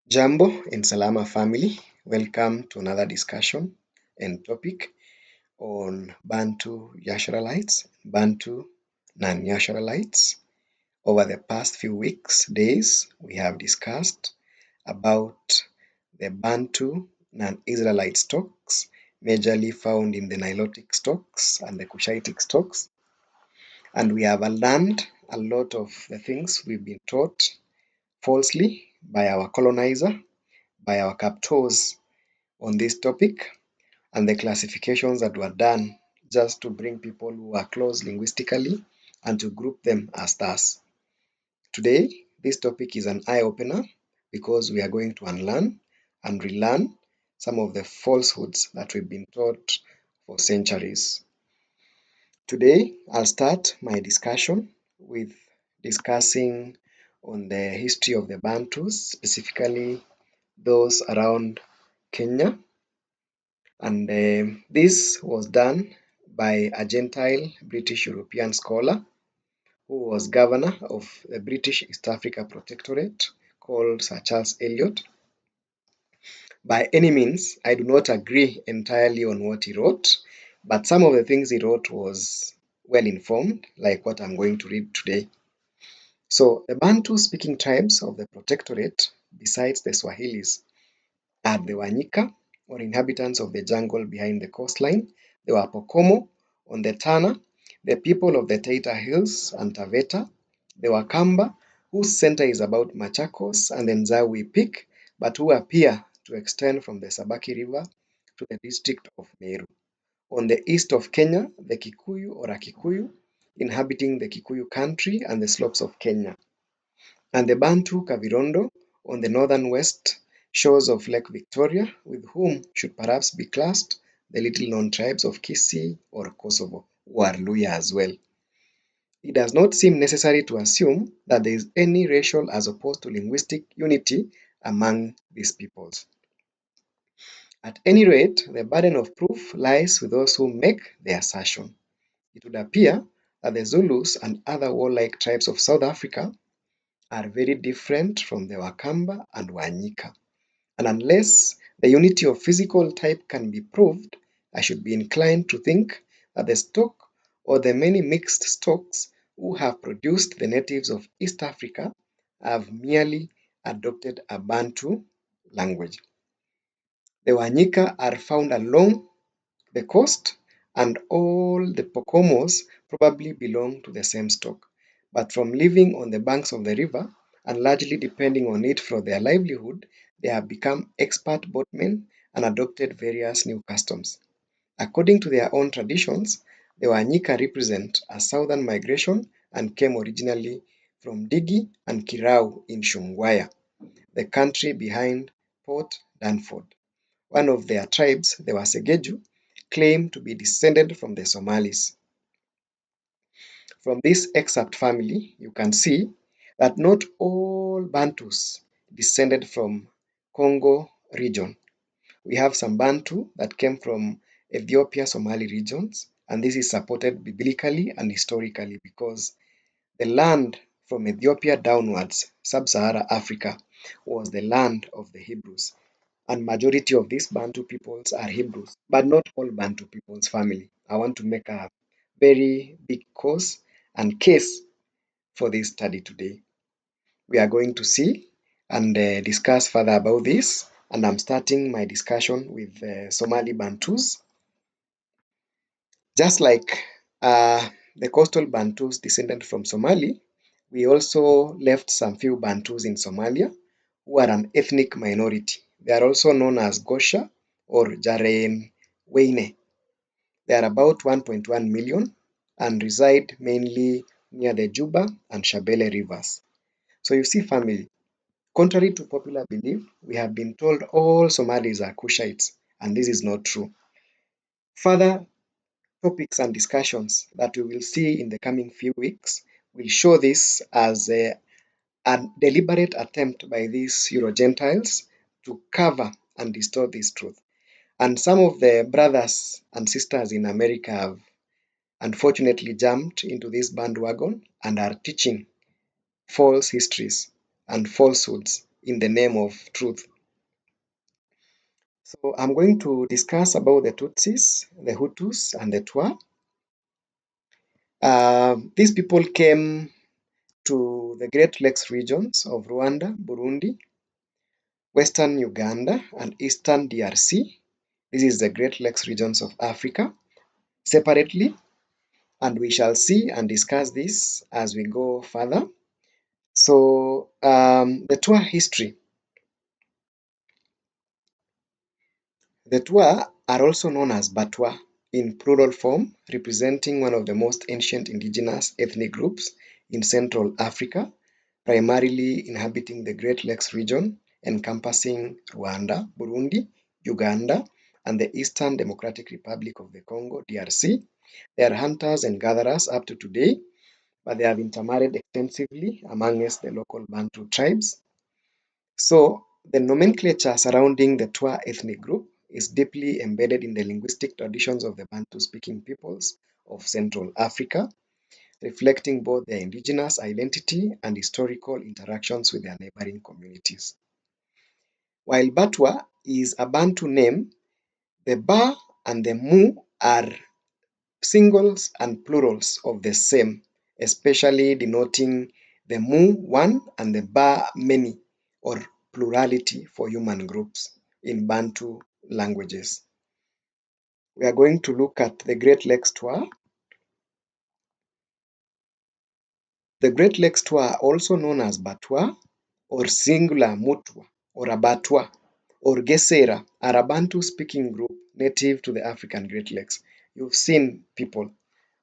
Jambo in Salaamah family, welcome to another discussion and topic on Bantu Yashar'alites, Bantu Non-Yasharalites. Over the past few weeks, days, we have discussed about the Bantu non-Israelite stocks, majorly found in the Nilotic stocks and the Cushitic stocks. And we have learned a lot of the things we've been taught falsely by our colonizer, by our captors on this topic, and the classifications that were done just to bring people who are close linguistically and to group them as thus. Today, this topic is an eye-opener because we are going to unlearn and relearn some of the falsehoods that we've been taught for centuries. Today, I'll start my discussion with discussing on the history of the Bantus, specifically those around Kenya. And this was done by a Gentile British European scholar who was governor of the British East Africa Protectorate called Sir Charles Eliot. By any means, I do not agree entirely on what he wrote, but some of the things he wrote was well informed, like what I'm going to read today. So, the Bantu speaking tribes of the Protectorate, besides the Swahilis, are the Wanyika, or inhabitants of the jungle behind the coastline, the Wapokomo on the Tana, the people of the Taita Hills and Taveta, the Wakamba, whose center is about Machakos and the Nzawi Peak, but who appear to extend from the Sabaki River to the district of Meru. On the east of Kenya, the Kikuyu or Akikuyu, inhabiting the Kikuyu country and the slopes of Kenya, and the Bantu Kavirondo on the northern west shores of Lake Victoria, with whom should perhaps be classed the little-known tribes of Kisii or Kosovo, who are Luya as well. It does not seem necessary to assume that there is any racial as opposed to linguistic unity among these peoples. At any rate, the burden of proof lies with those who make the assertion. It would appear that the Zulus and other warlike tribes of South Africa are very different from the Wakamba and Wanyika. And unless the unity of physical type can be proved, I should be inclined to think that the stock or the many mixed stocks who have produced the natives of East Africa have merely adopted a Bantu language. The Wanyika are found along the coast, and all the Pokomos probably belong to the same stock. But from living on the banks of the river and largely depending on it for their livelihood, they have become expert boatmen and adopted various new customs. According to their own traditions, the Wanyika represent a southern migration and came originally from Digi and Kirau in Shungwaya, the country behind Port Danford. One of their tribes, the Wasegeju, claim to be descended from the Somalis. From this excerpt family, you can see that not all Bantus descended from Congo region. We have some Bantu that came from Ethiopia, Somali regions, and this is supported biblically and historically because the land from Ethiopia downwards, sub-Sahara Africa, was the land of the Hebrews. And majority of these Bantu peoples are Hebrews, but not all Bantu peoples family. I want to make a very big cause and case for this study today. We are going to see and discuss further about this, and I'm starting my discussion with Somali Bantus. Just like the coastal Bantus descended from Somali, we also left some few Bantus in Somalia who are an ethnic minority. They are also known as Gosha or Jaren Weine. They are about 1.1 million and reside mainly near the Juba and Shabelle rivers. So you see, family, contrary to popular belief, we have been told all Somalis are Kushites, and this is not true. Further topics and discussions that we will see in the coming few weeks will show this as a deliberate attempt by these Euro-Gentiles to cover and distort this truth. And some of the brothers and sisters in America have unfortunately jumped into this bandwagon and are teaching false histories and falsehoods in the name of truth. So I'm going to discuss about the Tutsis, the Hutus, and the Twa. These people came to the Great Lakes regions of Rwanda, Burundi, Western Uganda, and Eastern DRC. This is the Great Lakes regions of Africa separately, and we shall see and discuss this as we go further. So, the Twa history. The Twa are also known as Batwa in plural form, representing one of the most ancient indigenous ethnic groups in Central Africa, primarily inhabiting the Great Lakes region, encompassing Rwanda, Burundi, Uganda, and the Eastern Democratic Republic of the Congo, DRC. They are hunters and gatherers up to today, but they have intermarried extensively amongst the local Bantu tribes. So, the nomenclature surrounding the Twa ethnic group is deeply embedded in the linguistic traditions of the Bantu-speaking peoples of Central Africa, reflecting both their indigenous identity and historical interactions with their neighboring communities. While Batwa is a Bantu name, the Ba and the Mu are singles and plurals of the same, especially denoting the Mu one and the Ba many, or plurality for human groups in Bantu languages. We are going to look at the Great Lakes Twa. The Great Lakes Twa are also known as Batwa or singular Mutwa or Abatwa or Gesera are a Bantu-speaking group native to the African Great Lakes. You've seen people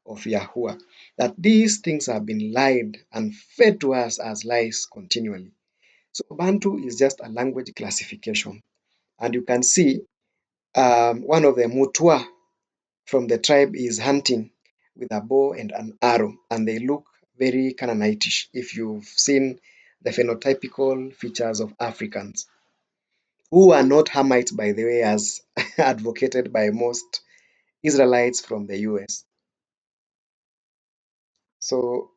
of Yahuwah that these things have been lied and fed to us as lies continually. So Bantu is just a language classification. And you can see one of the Mutwa from the tribe is hunting with a bow and an arrow, and they look very Canaanitish if you've seen the phenotypical features of Africans, who are not Hamites, by the way, as advocated by most Israelites from the US. So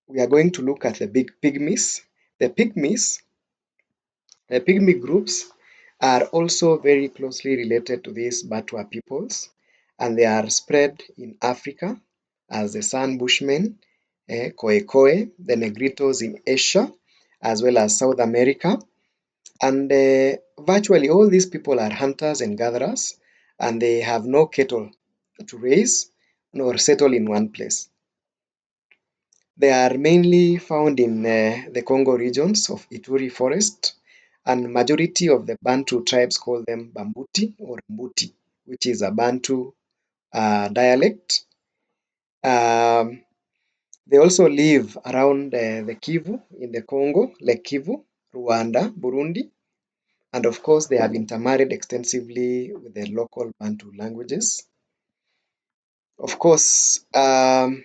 we are going to look at the big pygmies. The pygmies, the pygmy groups are also very closely related to these Batwa peoples, and they are spread in Africa as the San Bushmen, Koekoe, the Negritos in Asia, as well as South America. And virtually all these people are hunters and gatherers, and they have no cattle to raise nor settle in one place. They are mainly found in the Congo regions of Ituri forest, and majority of the Bantu tribes call them Bambuti or Mbuti, which is a Bantu dialect. Um, they also live around the Kivu in the Congo, Lake Kivu, Rwanda, Burundi, and of course they have intermarried extensively with the local Bantu languages. Of course, north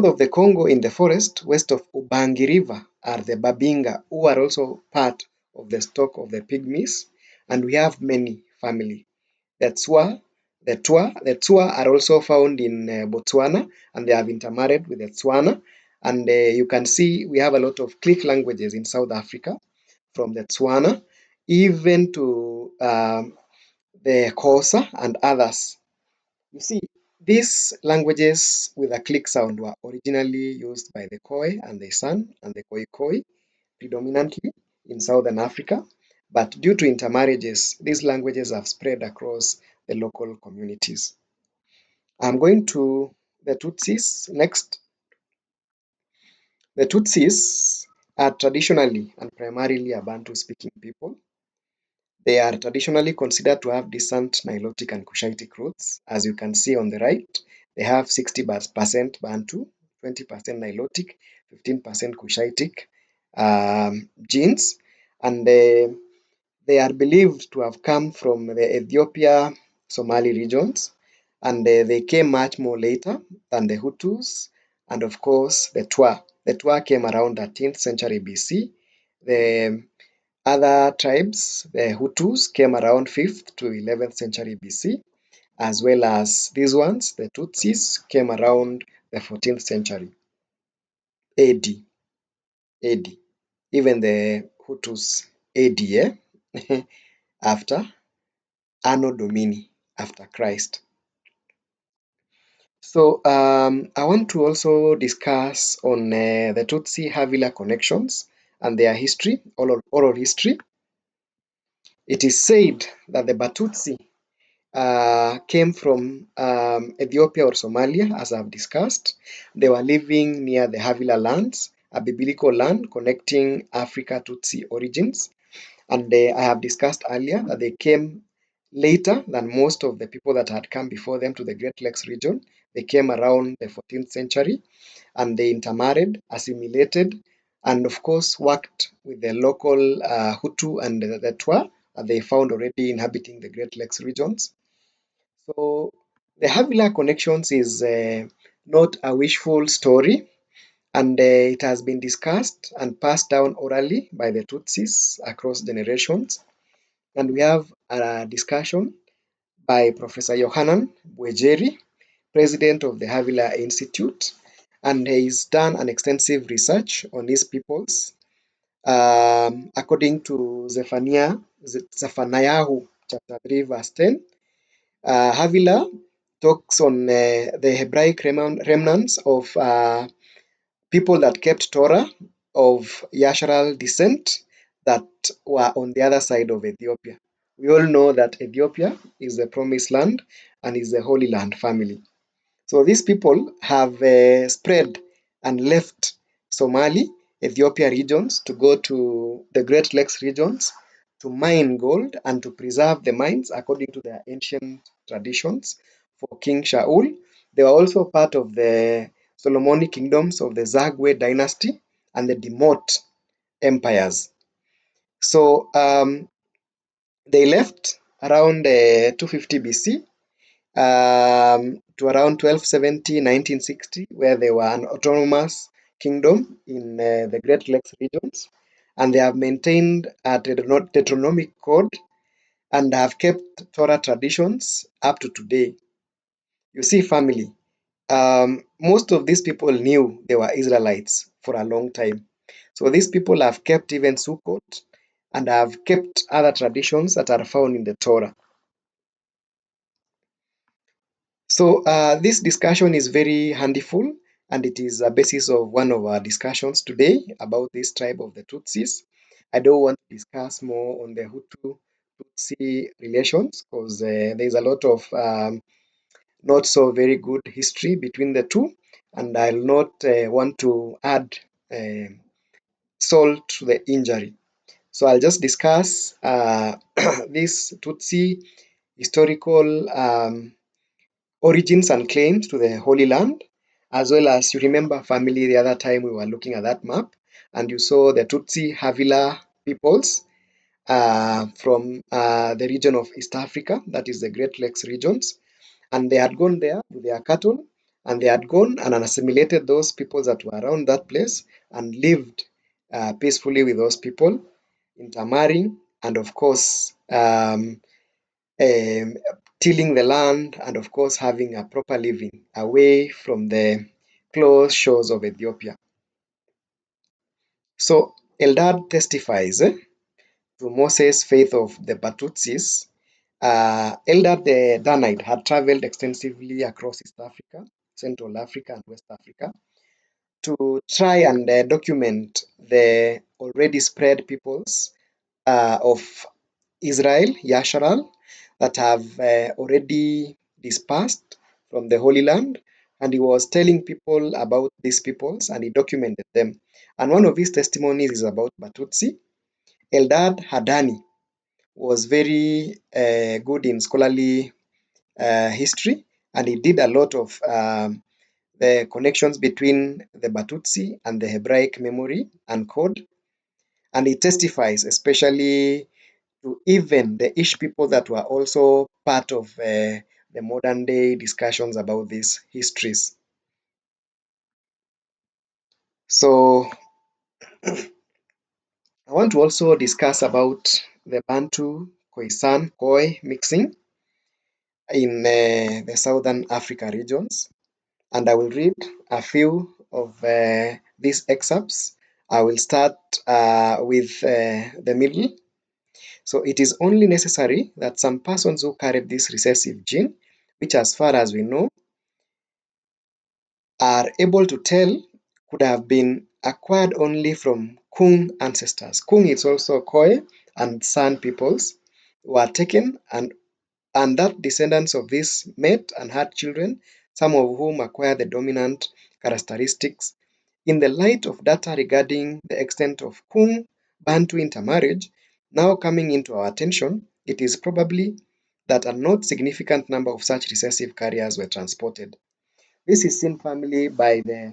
of the Congo in the forest, west of Ubangi River, are the Babinga, who are also part of the stock of the pygmies, and we have many family. The Twa are also found in Botswana, and they have intermarried with the Tswana. And you can see we have a lot of click languages in South Africa, from the Tswana, even to the Xhosa and others. You see, these languages with a click sound were originally used by the Khoi and the San and the Khoikhoi predominantly in Southern Africa, but due to intermarriages, these languages have spread across the local communities. I'm going to the Tutsis next. The Tutsis are traditionally and primarily a Bantu-speaking people. They are traditionally considered to have decent Nilotic and Cushitic roots. As you can see on the right, they have 60% Bantu, 20% Nilotic, 15% Cushitic genes, and they are believed to have come from the Ethiopia, Somali regions, and they came much more later than the Hutus, and of course the Twa. The Twa came around 13th century BC. The other tribes, the Hutus, came around 5th to 11th century BC, as well as these ones, the Tutsis, came around the 14th century AD. AD. Even the Hutus AD, after Anno Domini, after Christ. So I want to also discuss on the Tutsi Havila connections and their history, oral history. It is said that the Batutsi came from Ethiopia or Somalia, as I've discussed. They were living near the Havila lands, a biblical land connecting Africa Tutsi origins. And I have discussed earlier that they came later than most of the people that had come before them to the Great Lakes region. They came around the 14th century and they intermarried, assimilated, and of course worked with the local Hutu and the Twa that they found already inhabiting the Great Lakes regions. So the Havila connections is not a wishful story, and it has been discussed and passed down orally by the Tutsis across generations. And we have a discussion by Professor Yohanan Bwejeri, president of the Havila Institute, and he's done an extensive research on these peoples. According to Zephaniah chapter 3, verse 10, Havila talks on the Hebraic remnants of people that kept Torah of Yashar'al descent that were on the other side of Ethiopia. We all know that Ethiopia is the promised land and is the Holy Land family. So these people have spread and left Somali, Ethiopia regions to go to the Great Lakes regions to mine gold and to preserve the mines according to their ancient traditions for King Shaul. They were also part of the Solomonic kingdoms of the Zagwe dynasty and the Demot empires. So they left around 250 BC to around 1270, 1960, where they were an autonomous kingdom in the Great Lakes regions. And they have maintained a Deuteronomic code and have kept Torah traditions up to today. You see, family, most of these people knew they were Israelites for a long time. So these people have kept even Sukkot and have kept other traditions that are found in the Torah. So this discussion is very handful, and it is a basis of one of our discussions today about this tribe of the Tutsis. I don't want to discuss more on the Hutu-Tutsi relations because there is a lot of not so very good history between the two, and I'll not want to add salt to the injury. So I'll just discuss this Tutsi historical origins and claims to the Holy Land, as well as you remember, family, the other time we were looking at that map, and you saw the Tutsi Havila peoples from the region of East Africa, that is the Great Lakes regions, and they had gone there with their cattle, and they had gone and assimilated those people that were around that place and lived peacefully with those people, intermarrying, and of course, um, tilling the land, and of course having a proper living away from the close shores of Ethiopia. So Eldad testifies to Moses' faith of the Batutsis. Eldad the Danite had traveled extensively across East Africa, Central Africa, and West Africa to try and document the already spread peoples of Israel, Yashar'al, that have already dispersed from the Holy Land. And he was telling people about these peoples and he documented them. And one of his testimonies is about Batutsi. Eldad Hadani was very good in scholarly history, and he did a lot of the connections between the Batutsi and the Hebraic memory and code. And he testifies especially to even the Ish people that were also part of the modern day discussions about these histories. So I want to also discuss about the Bantu Khoisan Khoi mixing in the Southern Africa regions. And I will read a few of these excerpts I will start with the middle. So it is only necessary that some persons who carried this recessive gene, which as far as we know, are able to tell could have been acquired only from Kung ancestors. Kung is also Khoi and San peoples were taken, and that descendants of this met and had children, some of whom acquired the dominant characteristics. In the light of data regarding the extent of Kung Bantu intermarriage now coming into our attention, it is probably that a not significant number of such recessive carriers were transported. This is seen primarily by the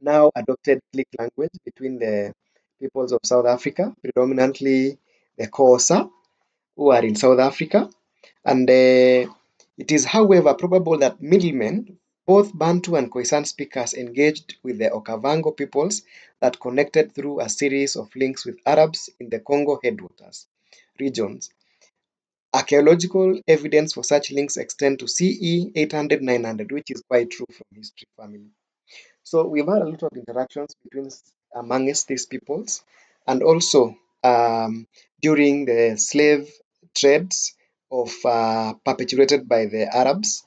now adopted click language between the peoples of South Africa, predominantly the Xhosa, who are in South Africa. And it is, however, probable that middlemen, both Bantu and Khoisan speakers, engaged with the Okavango peoples that connected through a series of links with Arabs in the Congo headwaters regions. Archaeological evidence for such links extend to CE 800-900, which is quite true from history family. So we've had a lot of interactions between amongst these peoples, and also during the slave trades of perpetuated by the Arabs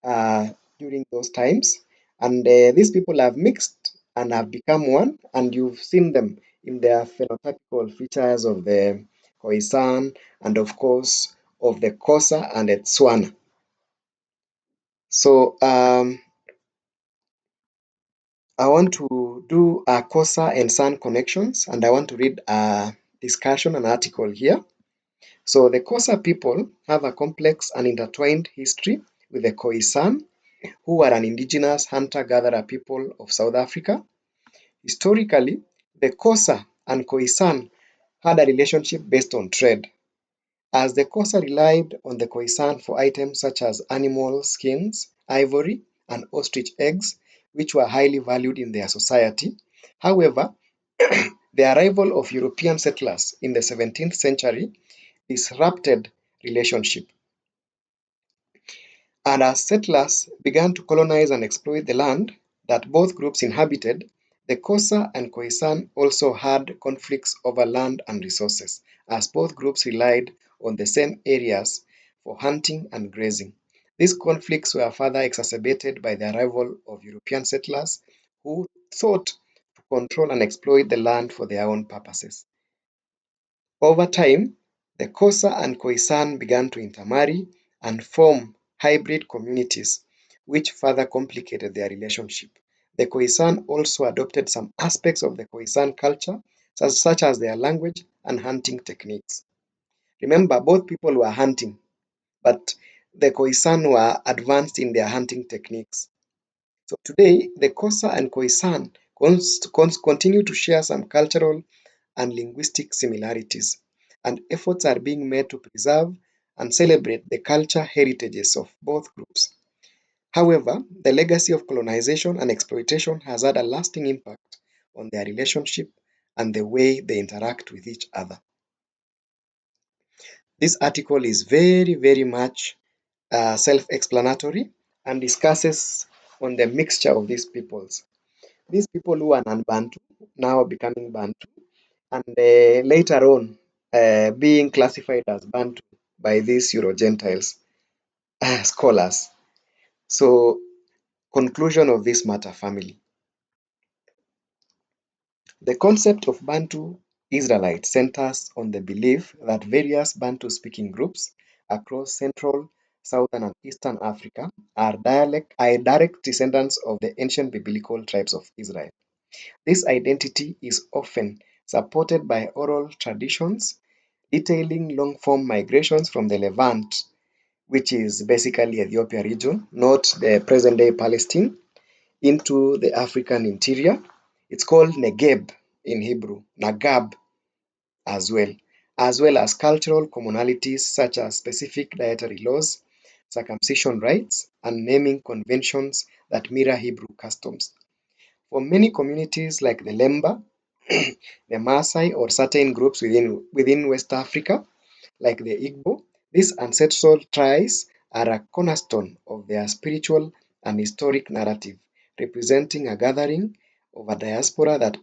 uh, during those times. And these people have mixed and have become one, and you've seen them in their phenotypical features of the Khoisan and, of course, of the Xhosa and the Tswana. So I want to do a Xhosa and San connections, and I want to read a discussion, an article here. So the Xhosa people have a complex and intertwined history with the Khoisan, who are an indigenous hunter-gatherer people of South Africa. Historically, the Xhosa and Khoisan had a relationship based on trade, as the Xhosa relied on the Khoisan for items such as animal skins, ivory, and ostrich eggs, which were highly valued in their society. However, the arrival of European settlers in the 17th century disrupted relationship. And as settlers began to colonize and exploit the land that both groups inhabited, the Xhosa and Khoisan also had conflicts over land and resources, as both groups relied on the same areas for hunting and grazing. These conflicts were further exacerbated by the arrival of European settlers who sought to control and exploit the land for their own purposes. Over time, the Xhosa and Khoisan began to intermarry and form hybrid communities, which further complicated their relationship. The Khoisan also adopted some aspects of the Khoisan culture, such as their language and hunting techniques. Remember, both people were hunting, but the Khoisan were advanced in their hunting techniques. So today, the Xhosa and Khoisan continue to share some cultural and linguistic similarities, and efforts are being made to preserve and celebrate the culture heritages of both groups. However, the legacy of colonization and exploitation has had a lasting impact on their relationship and the way they interact with each other. This article is very, very much self-explanatory and discusses on the mixture of these peoples. These people who are non-Bantu now are becoming Bantu, and later on being classified as Bantu by these Euro-Gentiles scholars. So, conclusion of this matter, family. The concept of Bantu Israelite centers on the belief that various Bantu-speaking groups across Central, Southern, and Eastern Africa are direct descendants of the ancient biblical tribes of Israel. This identity is often supported by oral traditions detailing long-form migrations from the Levant, which is basically Ethiopia region, not the present-day Palestine, into the African interior. It's called Negeb in Hebrew, Nagab as well as cultural commonalities such as specific dietary laws, circumcision rites, and naming conventions that mirror Hebrew customs. For many communities like the Lemba, the Maasai, or certain groups within West Africa, like the Igbo, these ancestral ties are a cornerstone of their spiritual and historic narrative, representing a gathering of a diaspora that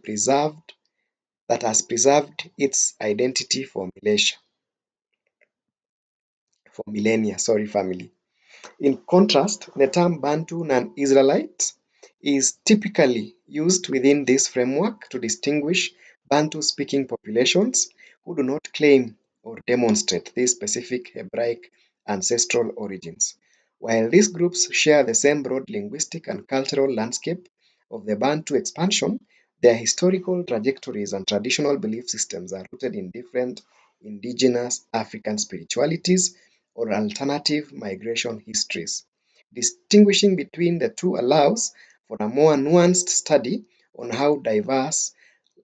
has preserved its identity for millennia, family. In contrast, the term Bantu non-Israelite is typically used within this framework to distinguish Bantu-speaking populations who do not claim or demonstrate these specific Hebraic ancestral origins. While these groups share the same broad linguistic and cultural landscape of the Bantu expansion, their historical trajectories and traditional belief systems are rooted in different indigenous African spiritualities or alternative migration histories. Distinguishing between the two allows for a more nuanced study on how diverse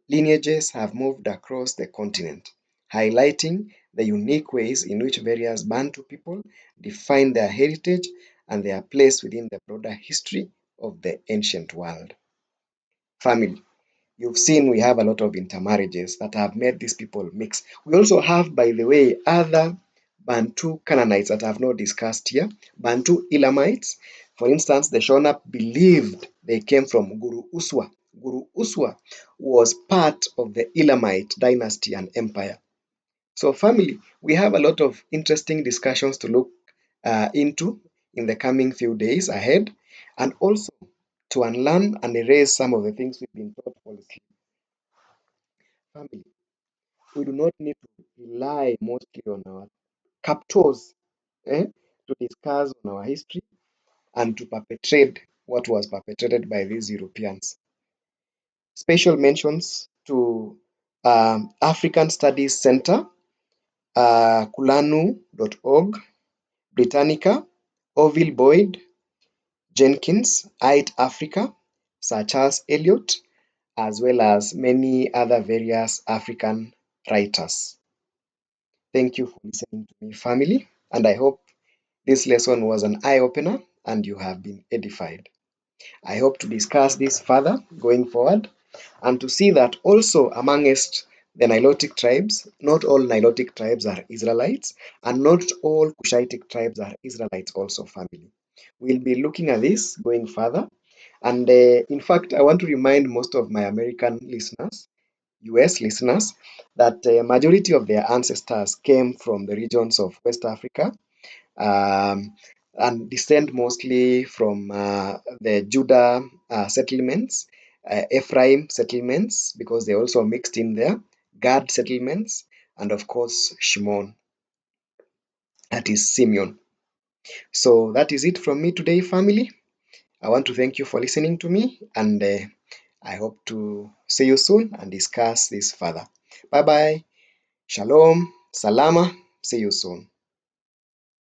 lineages have moved across the continent, highlighting the unique ways in which various Bantu people define their heritage and their place within the broader history of the ancient world. Family. You've seen we have a lot of intermarriages that have made these people mix. We also have, by the way, other Bantu Canaanites that I have not discussed here. Bantu Elamites, for instance, the Shona believed they came from Guru Uswa. Guru Uswa was part of the Elamite dynasty and empire. So, family, we have a lot of interesting discussions to look into in the coming few days ahead, and also to unlearn and erase some of the things we've been taught falsely. Family, we do not need to rely mostly on our captors to discuss on our history and to perpetrate what was perpetrated by these Europeans. Special mentions to African Studies Center, kulanu.org, Britannica, Orville Boyd, Jenkins, Ait Africa, Sir Charles Eliot, as well as many other various African writers. Thank you for listening to me, family, and I hope this lesson was an eye opener and you have been edified. I hope to discuss this further going forward and to see that also amongst the Nilotic tribes, not all Nilotic tribes are Israelites, and not all Cushitic tribes are Israelites, also, family. We'll be looking at this going further. And in fact, I want to remind most of my American listeners, US listeners, that the majority of their ancestors came from the regions of West Africa, um, and descend mostly from the Judah settlements, Ephraim settlements, because they also mixed in there, Gad settlements, and of course Shimon, that is Simeon. So that is it from me today, family. I want to thank you for listening to me, and I hope to see you soon and discuss this further. Bye bye. Shalom. Salaamah. See you soon.